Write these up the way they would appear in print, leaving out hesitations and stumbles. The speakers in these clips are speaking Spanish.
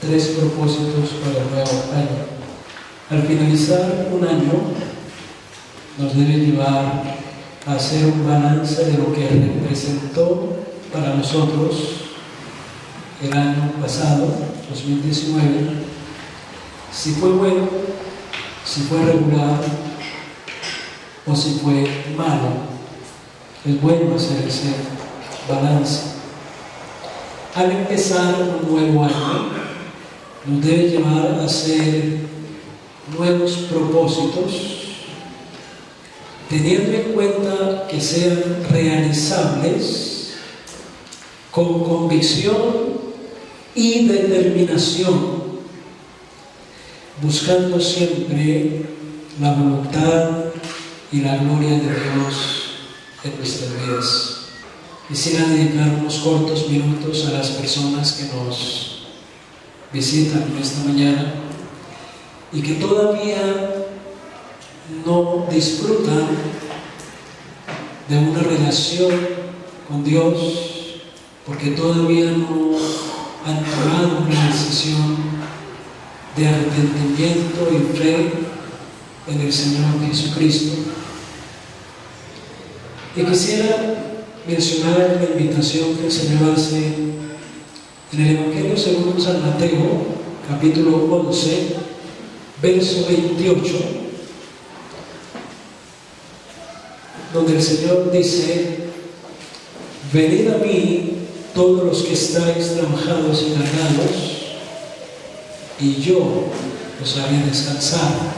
3 propósitos para el nuevo año. Al finalizar un año, nos debe llevar a hacer un balance de lo que representó para nosotros el año pasado, 2019, si fue bueno, si fue regular o si fue malo. Es bueno hacer ese balance. Al empezar un nuevo año, nos debe llevar a hacer nuevos propósitos, teniendo en cuenta que sean realizables con convicción y determinación, buscando siempre la voluntad y la gloria de Dios en nuestras vidas. Quisiera dedicar unos cortos minutos a las personas que nos visitan esta mañana y que todavía no disfrutan de una relación con Dios, porque todavía no han tomado una decisión de arrepentimiento y fe en el Señor Jesucristo. Y quisiera mencionar la invitación que el Señor hace en el Evangelio según San Mateo, capítulo 11, verso 28, donde el Señor dice: venid a mí todos los que estáis trabajados y cargados, y yo os haré descansar.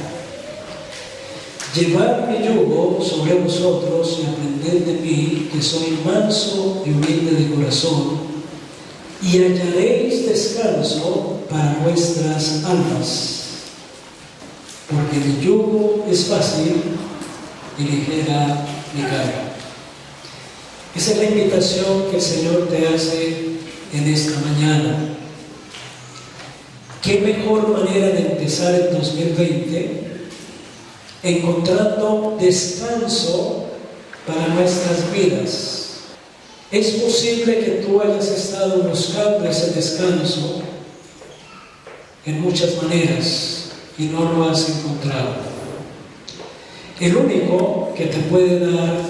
Llevad mi yugo sobre vosotros y aprended de mí, que soy manso y humilde de corazón, y hallaréis descanso para vuestras almas, porque mi yugo es fácil y ligera mi carga. Esa es la invitación que el Señor te hace en esta mañana. ¿Qué mejor manera de empezar el 2020? Encontrando descanso para nuestras vidas. Es posible que tú hayas estado buscando ese descanso en muchas maneras y no lo has encontrado. El único que te puede dar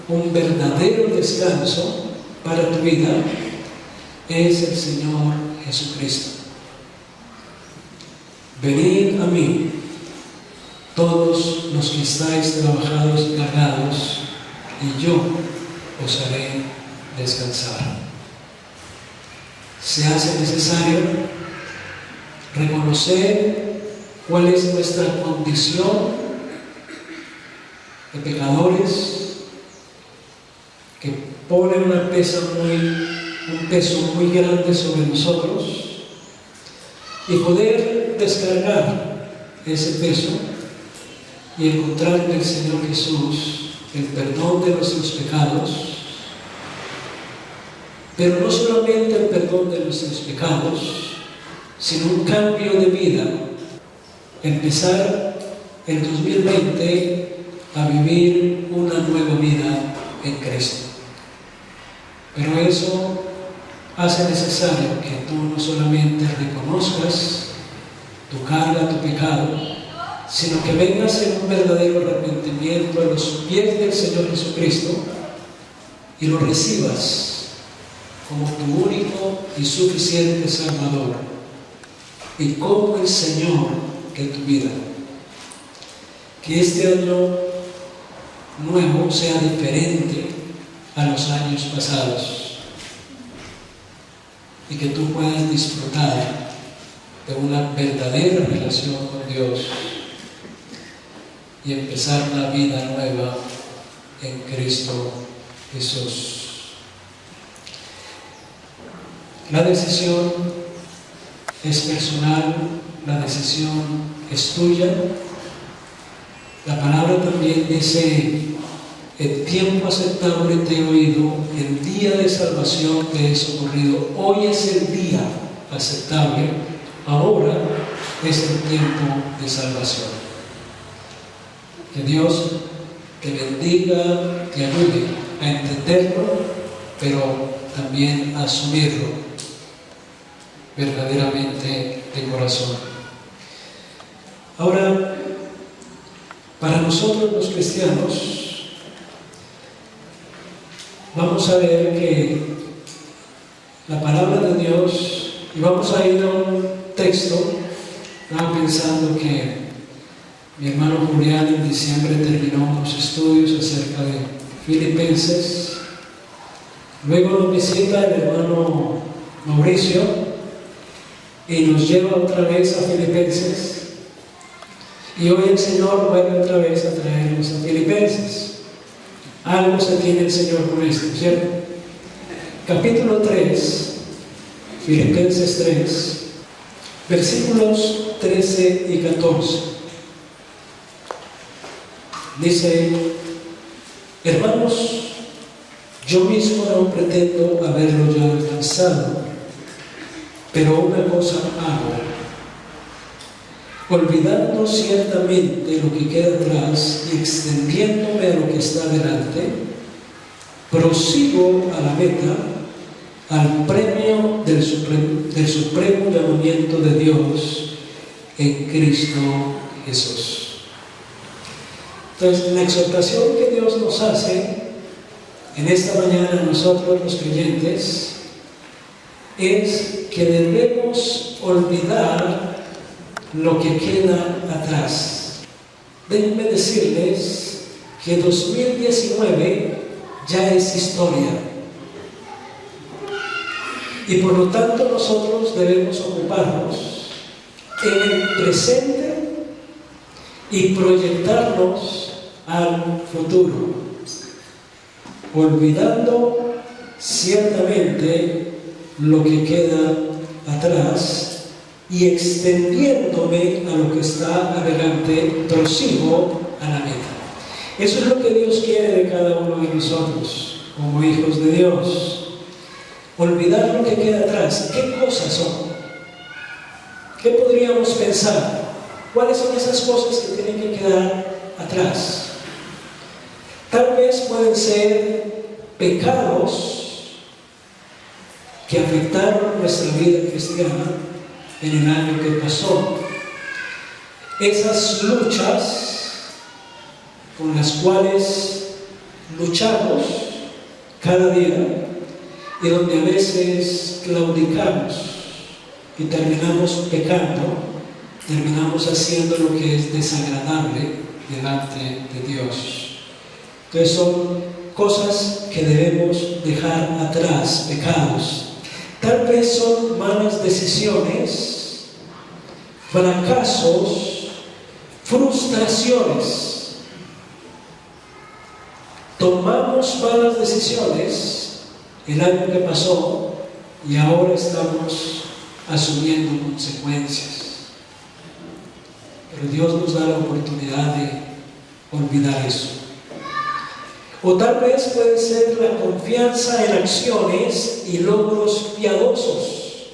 un verdadero descanso para tu vida es el Señor Jesucristo. Venid a mí todos los que estáis trabajados y cargados, y yo os haré descansar. Se hace necesario reconocer cuál es nuestra condición de pecadores, que pone un peso muy grande sobre nosotros, y poder descargar ese peso y encontrar en el Señor Jesús el perdón de nuestros pecados, pero no solamente el perdón de nuestros pecados, sino un cambio de vida. Empezar el 2020 a vivir una nueva vida en Cristo. Pero eso hace necesario que tú no solamente reconozcas tu carga, tu pecado, sino que vengas en un verdadero arrepentimiento a los pies del Señor Jesucristo y lo recibas como tu único y suficiente Salvador y como el Señor de tu vida. Que este año nuevo sea diferente a los años pasados y que tú puedas disfrutar de una verdadera relación con Dios y empezar una vida nueva en Cristo Jesús. La decisión es personal, la decisión es tuya. La palabra también dice: el tiempo aceptable te he oído, el día de salvación te he socorrido. Hoy es el día aceptable, ahora es el tiempo de salvación. Que Dios te bendiga, te ayude a entenderlo, pero también a asumirlo verdaderamente de corazón. Ahora, para nosotros los cristianos, vamos a ver que la palabra de Dios, y vamos a ir a un texto. Estaba pensando que mi hermano Julián en diciembre terminó los estudios acerca de Filipenses. Luego nos visita el hermano Mauricio y nos lleva otra vez a Filipenses. Y hoy el Señor vuelve otra vez a traernos a Filipenses. Algo se tiene el Señor con esto, ¿cierto? Capítulo 3, Filipenses 3, versículos 13 y 14. Dice: hermanos, yo mismo no pretendo haberlo ya alcanzado, pero una cosa hago, olvidando ciertamente lo que queda atrás y extendiéndome a lo que está delante, prosigo a la meta, al premio del supremo llamamiento de Dios en Cristo Jesús. Entonces, la exhortación que Dios nos hace en esta mañana a nosotros los creyentes es que debemos olvidar lo que queda atrás. Déjenme decirles que 2019 ya es historia. Y por lo tanto nosotros debemos ocuparnos en el presente y proyectarnos al futuro, olvidando ciertamente lo que queda atrás y extendiéndome a lo que está adelante, prosigo a la meta. Eso es lo que Dios quiere de cada uno de nosotros como hijos de Dios. Olvidar lo que queda atrás. ¿Qué cosas son? ¿Qué podríamos pensar? ¿Cuáles son esas cosas que tienen que quedar atrás? Tal vez pueden ser pecados que afectaron nuestra vida cristiana en el año que pasó. Esas luchas con las cuales luchamos cada día y donde a veces claudicamos y terminamos pecando, terminamos haciendo lo que es desagradable delante de Dios. Entonces son cosas que debemos dejar atrás, pecados. Tal vez son malas decisiones, fracasos, frustraciones. Tomamos malas decisiones el año que pasó y ahora estamos asumiendo consecuencias. Pero Dios nos da la oportunidad de olvidar eso. O tal vez puede ser la confianza en acciones y logros piadosos.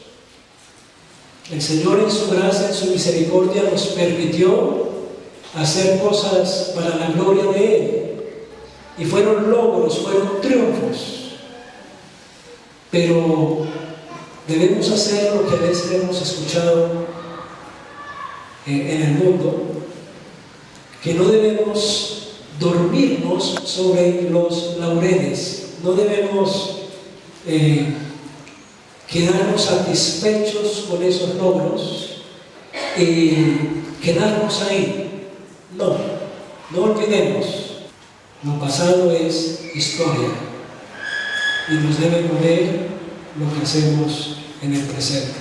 El Señor en su gracia, en su misericordia, nos permitió hacer cosas para la gloria de Él. Y fueron logros, fueron triunfos. Pero debemos hacer lo que a veces hemos escuchado en el mundo, que no debemos dormirnos sobre los laureles, no debemos quedarnos satisfechos con esos logros y quedarnos ahí. No olvidemos, lo pasado es historia y nos debe mover lo que hacemos en el presente.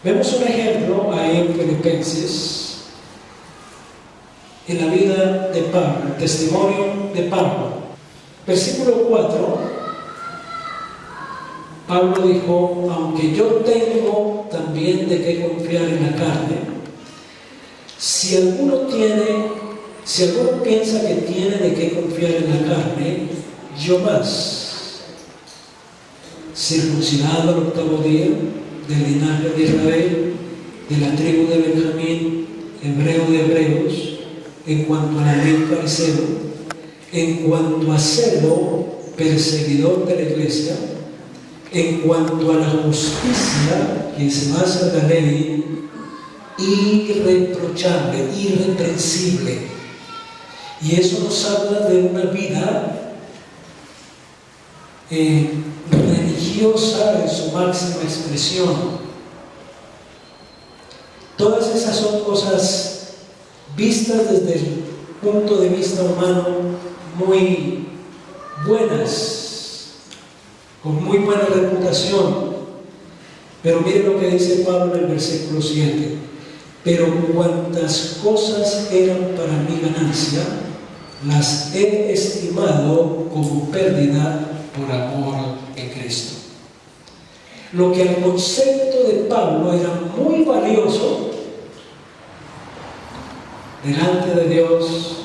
Vemos un ejemplo ahí en Filipenses, en la vida de Pablo, el testimonio de Pablo. Versículo 4, Pablo dijo: aunque yo tengo también de qué confiar en la carne, si alguno piensa que tiene de qué confiar en la carne, yo más, circuncidado al 8º día, del linaje de Israel, de la tribu de Benjamín, hebreo de hebreos, en cuanto a la ley fariseo, en cuanto a celo, perseguidor de la iglesia, en cuanto a la justicia, que se basa en la ley irreprochable, irreprensible. Y eso nos habla de una vida religiosa en su máxima expresión. Todas esas son cosas vistas desde el punto de vista humano muy buenas, con muy buena reputación. Pero miren lo que dice Pablo en el versículo 7: pero cuantas cosas eran para mi ganancia, las he estimado como pérdida por amor de Cristo. Lo que al concepto de Pablo era muy valioso, delante de Dios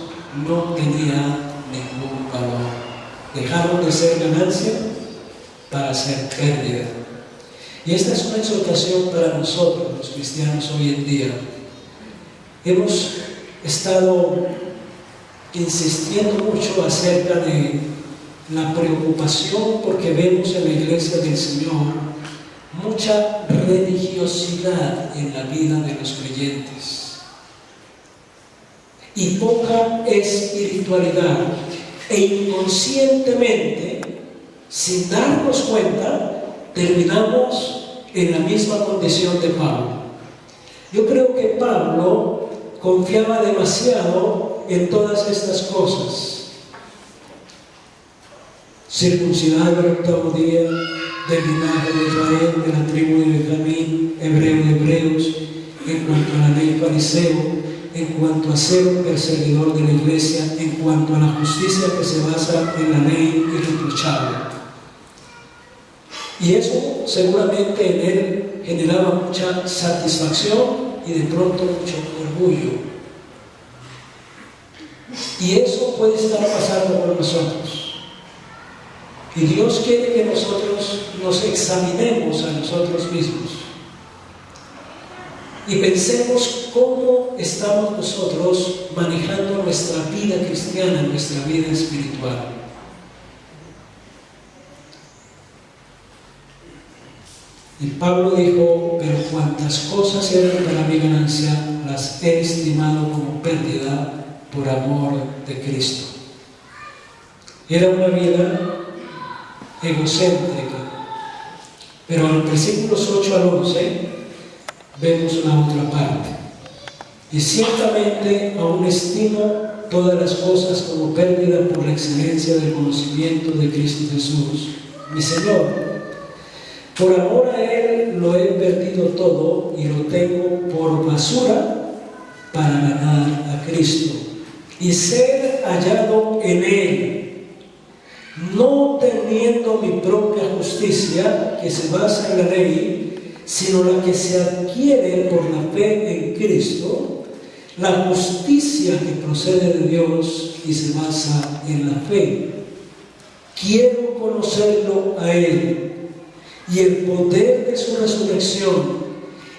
no tenía ningún valor. Dejaron de ser ganancia para ser pérdida. Y esta es una exhortación para nosotros, los cristianos, hoy en día. Hemos estado insistiendo mucho acerca de la preocupación porque vemos en la iglesia del Señor mucha religiosidad en la vida de los creyentes y poca espiritualidad, e inconscientemente, sin darnos cuenta, terminamos en la misma condición de Pablo. Yo creo que Pablo confiaba demasiado en todas estas cosas: circuncidado al octavo día, del linaje de Israel, de la tribu de Benjamín, hebreo de hebreos, en cuanto a la ley fariseo, en cuanto a ser un perseguidor de la iglesia, en cuanto a la justicia que se basa en la ley irreprochable. Y eso seguramente en él generaba mucha satisfacción y de pronto mucho orgullo. Y eso puede estar pasando con nosotros. Y Dios quiere que nosotros nos examinemos a nosotros mismos y pensemos cómo estamos nosotros manejando nuestra vida cristiana, nuestra vida espiritual. Y Pablo dijo: pero cuantas cosas eran para mi ganancia, las he estimado como pérdida por amor de Cristo. Era una vida egocéntrica. Pero en los versículos 8 al 11 vemos la otra parte. Y ciertamente aún estimo todas las cosas como pérdida por la excelencia del conocimiento de Cristo Jesús, mi Señor. Por amor a Él lo he perdido todo y lo tengo por basura para ganar a Cristo y ser hallado en Él, no teniendo mi propia justicia que se basa en la ley, sino la que se adquiere por la fe en Cristo, la justicia que procede de Dios y se basa en la fe. Quiero conocerlo a Él y el poder de su resurrección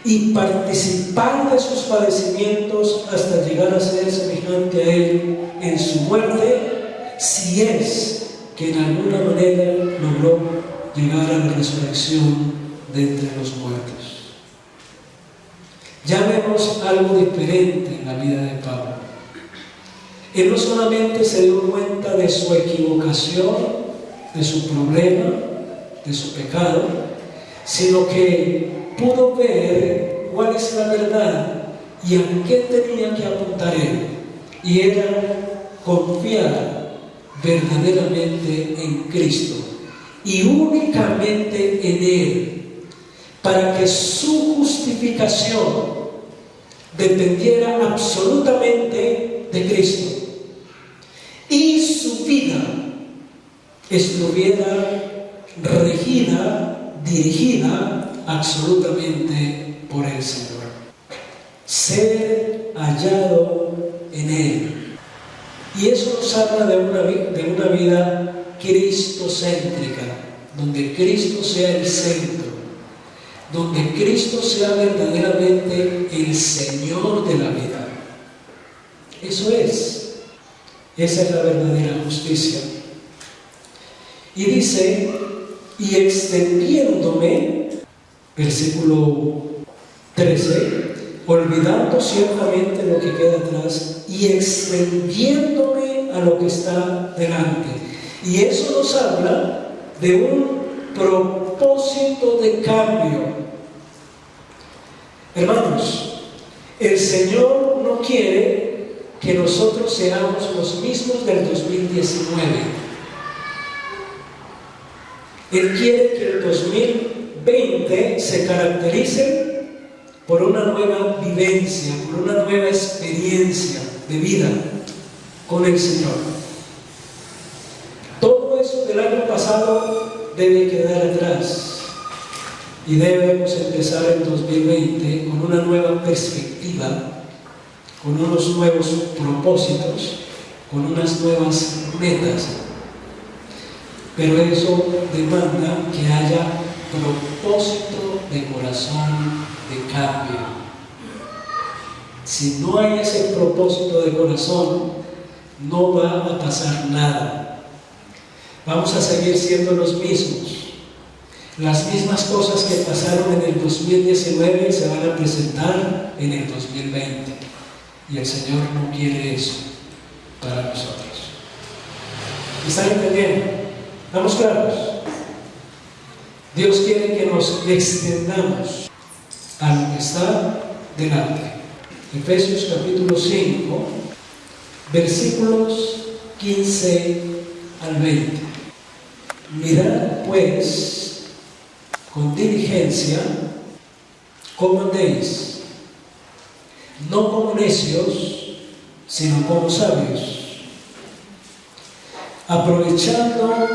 y participar de sus padecimientos hasta llegar a ser semejante a Él en su muerte, si es que en alguna manera logró llegar a la resurrección de entre los muertos. Ya vemos algo diferente en la vida de Pablo. Él no solamente se dio cuenta de su equivocación, de su problema, de su pecado, sino que pudo ver cuál es la verdad y a qué tenía que apuntar él. Y era confiar verdaderamente en Cristo y únicamente en Él, para que su justificación dependiera absolutamente de Cristo y su vida estuviera regida, dirigida absolutamente por el Señor. Ser hallado en Él. Y eso nos habla de una vida cristocéntrica, donde Cristo sea el centro, donde Cristo sea verdaderamente el Señor de la vida. Eso es. Esa es la verdadera justicia. Y dice: y extendiéndome Versículo 13, olvidando ciertamente lo que queda atrás y extendiéndome a lo que está delante. Y eso nos habla de un propósito de cambio. Hermanos, el Señor no quiere que nosotros seamos los mismos del 2019. Él quiere que el 2020 se caracterice por una nueva vivencia, por una nueva experiencia de vida con el Señor. Todo eso del año pasado debe quedar atrás. Y debemos empezar el 2020 con una nueva perspectiva, con unos nuevos propósitos, con unas nuevas metas. Pero eso demanda que haya propósito de corazón de cambio. Si no hay ese propósito de corazón, no va a pasar nada. Vamos a seguir siendo los mismos. Las mismas cosas que pasaron en el 2019 se van a presentar en el 2020. Y el Señor no quiere eso para nosotros. ¿Están entendiendo? ¿Estamos claros? Dios quiere que nos extendamos a lo que está delante. Efesios capítulo 5, versículos 15 al 20. Mirad pues con diligencia cómo andéis, no como necios, sino como sabios, aprovechando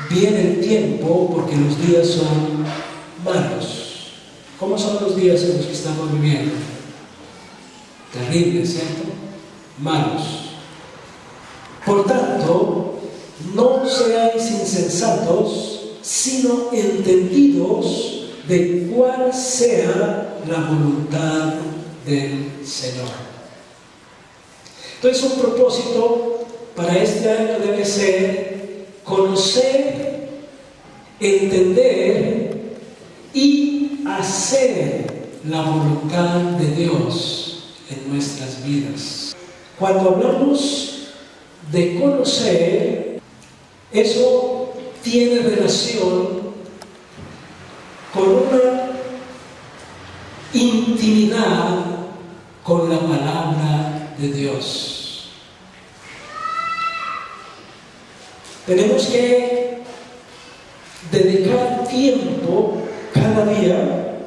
bien el tiempo, porque los días son malos. ¿Cómo son los días en los que estamos viviendo? Terribles, ¿cierto? Malos. Por tanto, no seáis insensatos, sino entendidos de cuál sea la voluntad del Señor. Entonces, un propósito para este año debe ser conocer, entender y hacer la voluntad de Dios en nuestras vidas. Cuando hablamos de conocer, eso tiene relación con una intimidad con la palabra de Dios. Tenemos que dedicar tiempo cada día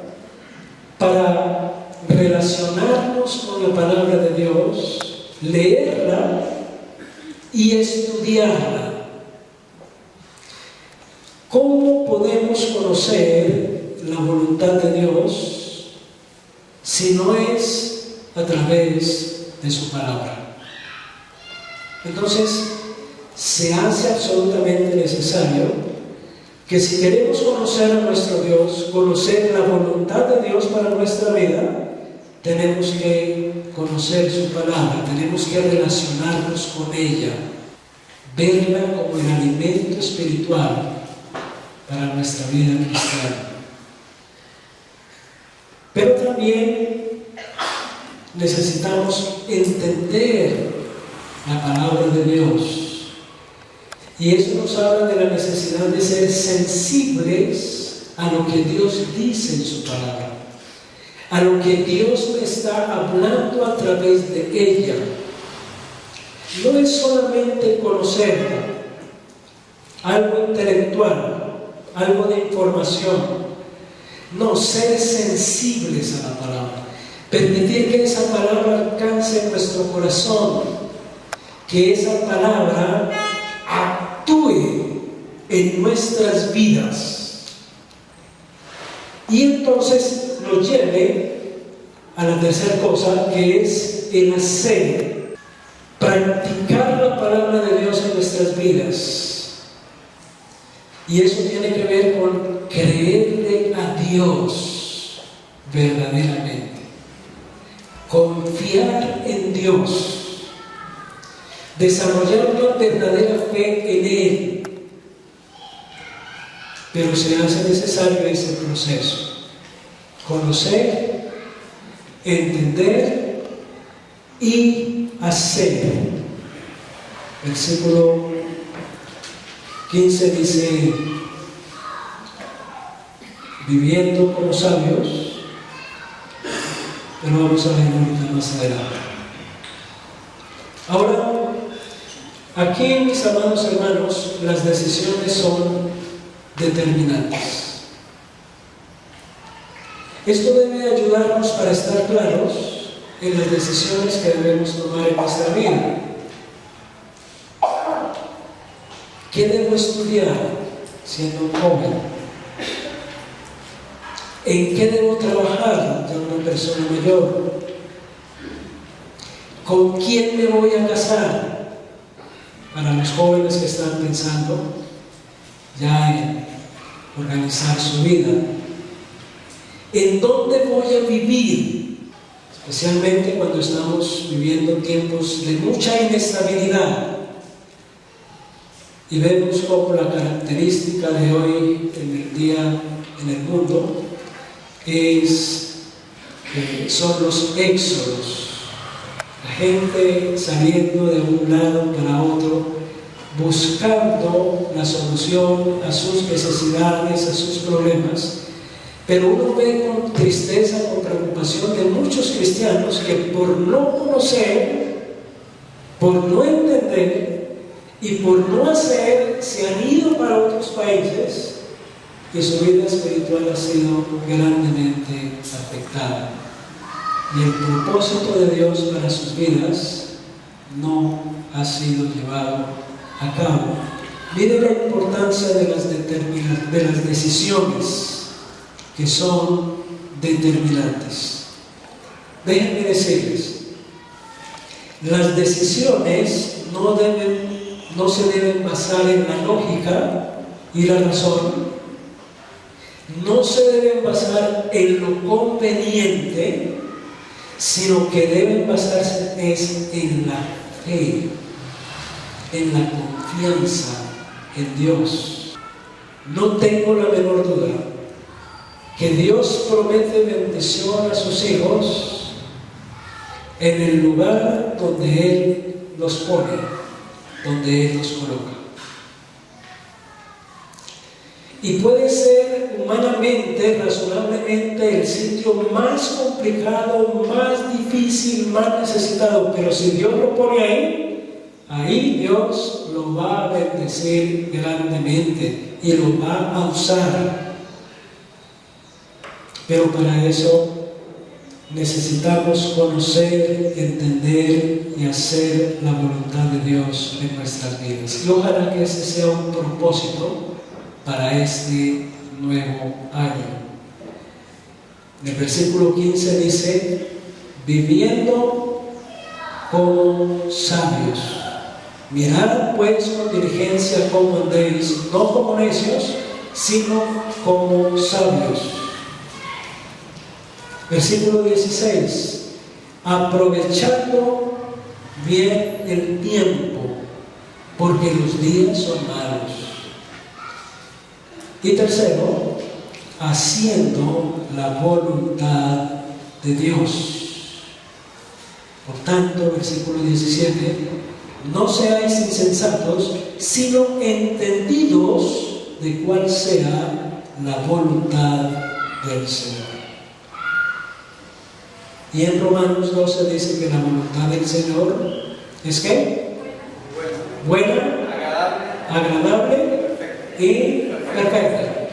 para relacionarnos con la palabra de Dios, leerla y estudiarla. ¿Cómo podemos conocer la voluntad de Dios si no es a través de su palabra? Entonces, se hace absolutamente necesario que si queremos conocer a nuestro Dios, conocer la voluntad de Dios para nuestra vida, tenemos que conocer su palabra, tenemos que relacionarnos con ella, verla como el alimento espiritual para nuestra vida cristiana. Pero también necesitamos entender la palabra de Dios. Y eso nos habla de la necesidad de ser sensibles a lo que Dios dice en su palabra, a lo que Dios me está hablando a través de ella. No es solamente conocer algo intelectual, algo de información. No, ser sensibles a la palabra, permitir que esa palabra alcance nuestro corazón, que esa palabra actúe en nuestras vidas y entonces nos lleve a la tercera cosa, que es el hacer, practicar la palabra de Dios en nuestras vidas. Y eso tiene que ver con creerle a Dios verdaderamente, confiar en Dios, desarrollar una verdadera fe en Él. Pero se hace necesario ese proceso. conocer, entender y hacer. Versículo 15 dice, viviendo como sabios, pero vamos a ver ahorita más adelante. Ahora, aquí, mis amados hermanos, las decisiones son determinantes. Esto debe ayudarnos para estar claros en las decisiones que debemos tomar en nuestra vida. ¿Qué debo estudiar siendo joven? ¿En qué debo trabajar ya una persona mayor? ¿Con quién me voy a casar? Para los jóvenes que están pensando ya en organizar su vida. ¿En dónde voy a vivir? Especialmente cuando estamos viviendo tiempos de mucha inestabilidad. Y vemos como la característica de hoy en el día, en el mundo, son los éxodos. La gente saliendo de un lado para otro, buscando la solución a sus necesidades, a sus problemas. Pero uno ve con tristeza, con preocupación de muchos cristianos que por no conocer, por no entender y por no hacer, se han ido para otros países y su vida espiritual ha sido grandemente afectada. Y el propósito de Dios para sus vidas no ha sido llevado a cabo. Miren la importancia de las decisiones que son determinantes. Déjenme decirles, las decisiones no se deben basar en la lógica y la razón, no se deben basar en lo conveniente, sino que deben basarse en la fe, en la confianza en Dios. No tengo la menor duda que Dios promete bendición a sus hijos en el lugar donde Él los pone, donde Él los coloca. Y puede ser humanamente, razonablemente, el sitio más complicado, más difícil, más necesitado, pero si Dios lo pone ahí Dios lo va a bendecir grandemente y lo va a usar. Pero para eso necesitamos conocer, entender y hacer la voluntad de Dios en nuestras vidas. Y ojalá que ese sea un propósito para este nuevo año. En el versículo 15 dice, viviendo como sabios. Mirad pues con diligencia cómo andéis, no como necios, sino como sabios. Versículo 16, aprovechando bien el tiempo, porque los días son malos. Y tercero, haciendo la voluntad de Dios. Por tanto, versículo 17, no seáis insensatos, sino entendidos de cuál sea la voluntad del Señor. Y en Romanos 12 dice que la voluntad del Señor es ¿qué? Buena, agradable y perfecta.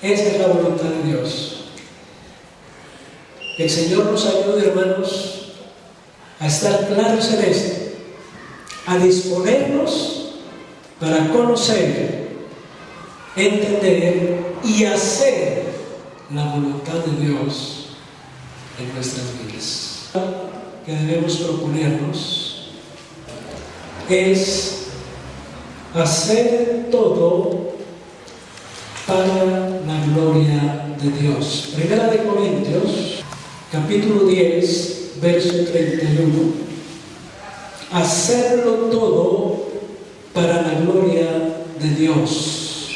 Esa es la voluntad de Dios. Que el Señor nos ayude, hermanos, a estar claros en esto, a disponernos para conocer, entender y hacer la voluntad de Dios en nuestras vidas. Lo que debemos proponernos es hacer todo para la gloria de Dios. Primera de Corintios, capítulo 10, verso 31. Hacerlo todo para la gloria de Dios.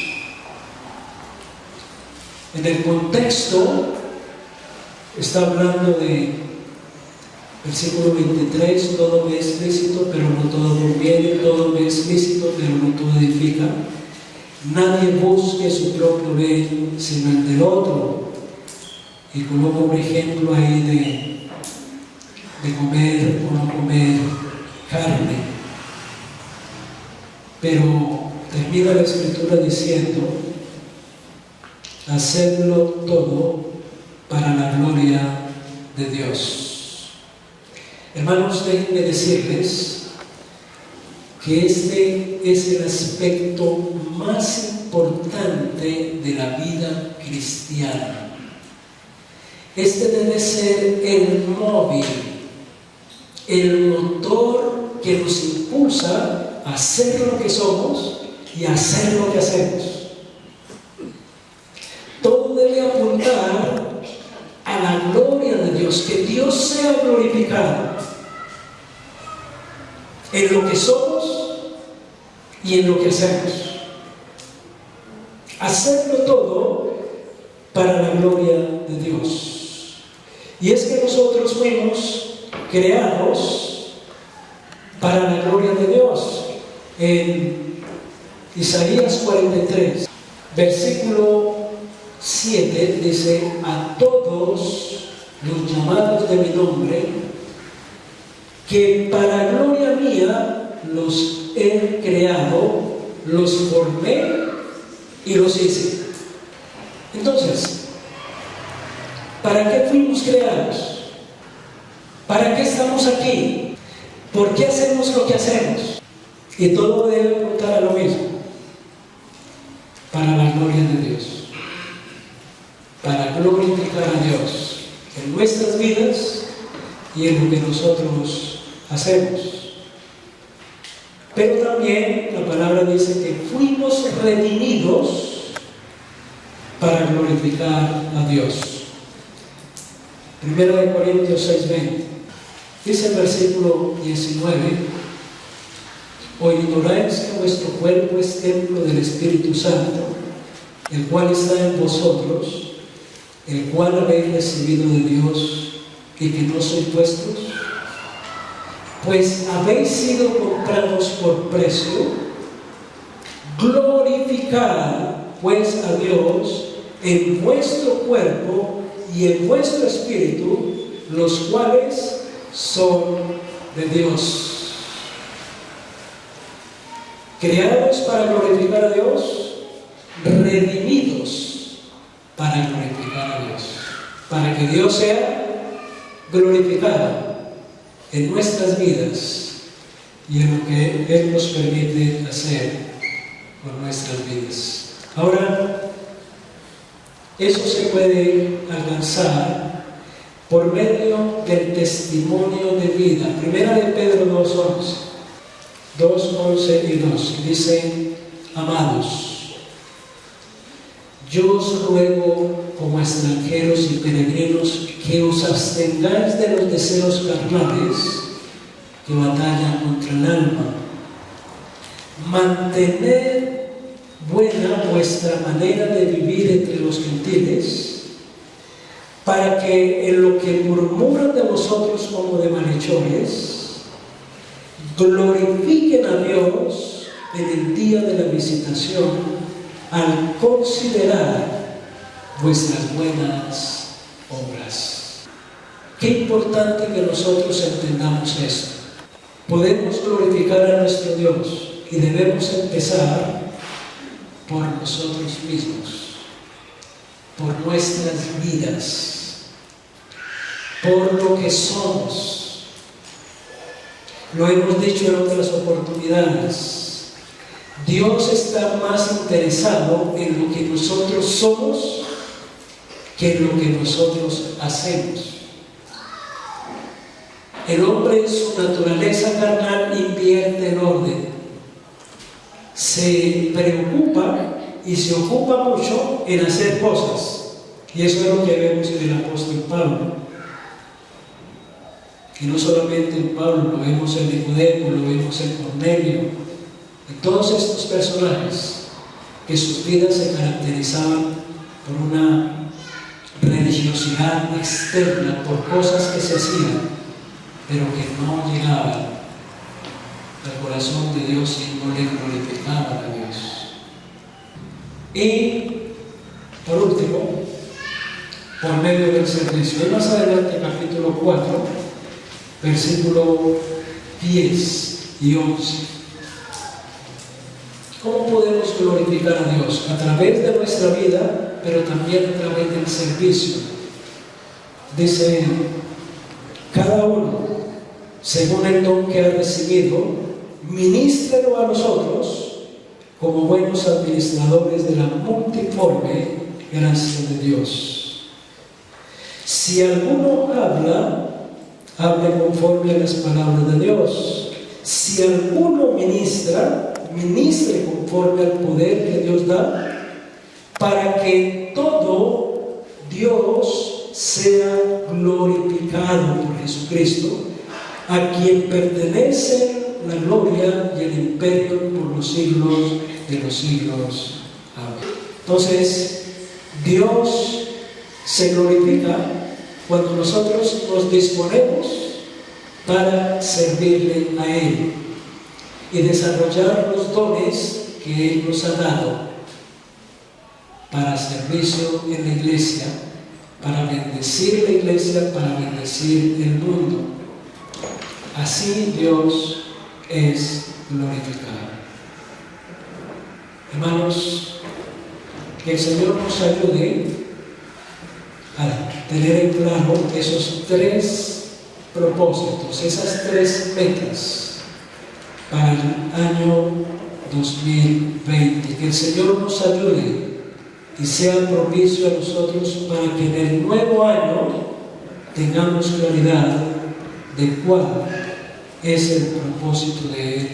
En el contexto está hablando de versículo 23, todo me es lícito, pero no todo conviene, todo me es lícito, pero no todo edifica. Nadie busque su propio bien, sino el del otro. Y coloco un ejemplo ahí de comer o no comer carne. Pero termina la Escritura diciendo, hacedlo todo para la gloria de Dios. Hermanos, déjenme decirles que este es el aspecto más importante de la vida cristiana. Este debe ser el móvil, el motor que nos impulsa a ser lo que somos y a hacer lo que hacemos. Todo debe apuntar a la gloria de Dios, que Dios sea glorificado en lo que somos y en lo que hacemos. Hacerlo todo para la gloria de Dios. Y es que nosotros fuimos creados para la gloria de Dios. En Isaías 43, versículo 7 dice, a todos los llamados de mi nombre, que para gloria mía los he creado, los formé y los hice. Entonces, ¿para qué fuimos creados? ¿Para qué estamos aquí? ¿Por qué hacemos lo que hacemos? Y todo debe apuntar a lo mismo, para la gloria de Dios, para glorificar a Dios en nuestras vidas y en lo que nosotros hacemos. Pero también la palabra dice que fuimos redimidos para glorificar a Dios. 1 Corintios 6:20 dice el versículo 19, ¿o ignoráis que vuestro cuerpo es templo del Espíritu Santo, el cual está en vosotros, el cual habéis recibido de Dios y que no sois vuestros? Pues habéis sido comprados por precio. Glorificad pues a Dios en vuestro cuerpo y en vuestro espíritu, los cuales son de Dios. Creados para glorificar a Dios, redimidos para glorificar a Dios, para que Dios sea glorificado en nuestras vidas y en lo que Él nos permite hacer con nuestras vidas. Ahora, eso se puede alcanzar por medio del testimonio de vida. Primera de Pedro 2:11 y 2, dice, amados, yo os ruego como extranjeros y peregrinos que os abstengáis de los deseos carnales que batallan contra el alma. Mantened buena vuestra manera de vivir entre los gentiles, para que en lo que murmuran de vosotros como de malhechores, glorifiquen a Dios en el día de la visitación, al considerar vuestras buenas obras. Qué importante que nosotros entendamos esto. Podemos glorificar a nuestro Dios y debemos empezar por nosotros mismos, por nuestras vidas, por lo que somos. Lo hemos dicho en otras oportunidades. Dios está más interesado en lo que nosotros somos que en lo que nosotros hacemos. El hombre en su naturaleza carnal invierte el orden. Se preocupa y se ocupa mucho en hacer cosas. Y eso es lo que vemos en el apóstol Pablo. Y no solamente en Pablo, lo vemos en Nicodemo, lo vemos en Cornelio, en todos estos personajes que sus vidas se caracterizaban por una religiosidad externa, por cosas que se hacían, pero que no llegaban al corazón de Dios y no le glorificaban a Dios. Y por último, por medio del servicio. Y más adelante, capítulo 4, versículo 10 y 11. ¿Cómo podemos glorificar a Dios? A través de nuestra vida, pero también a través del servicio. Dice, cada uno, según el don que ha recibido, ministrelo a nosotros como buenos administradores de la multiforme gracia de Dios. Si alguno habla, hable conforme a las palabras de Dios. Si alguno ministra, ministre conforme al poder que Dios da, para que todo Dios sea glorificado por Jesucristo, a quien pertenece la gloria y el imperio por los siglos de los siglos. Amén. Entonces, Dios se glorifica cuando nosotros nos disponemos para servirle a Él y desarrollar los dones que Él nos ha dado para servicio en la iglesia, para bendecir la iglesia, para bendecir el mundo. Así Dios es glorificado. Hermanos, que el Señor nos ayude a tener en claro esos tres propósitos, esas tres metas para el año 2020. Que el Señor nos ayude y sea propicio a nosotros para que en el nuevo año tengamos claridad de cuál es el propósito de Él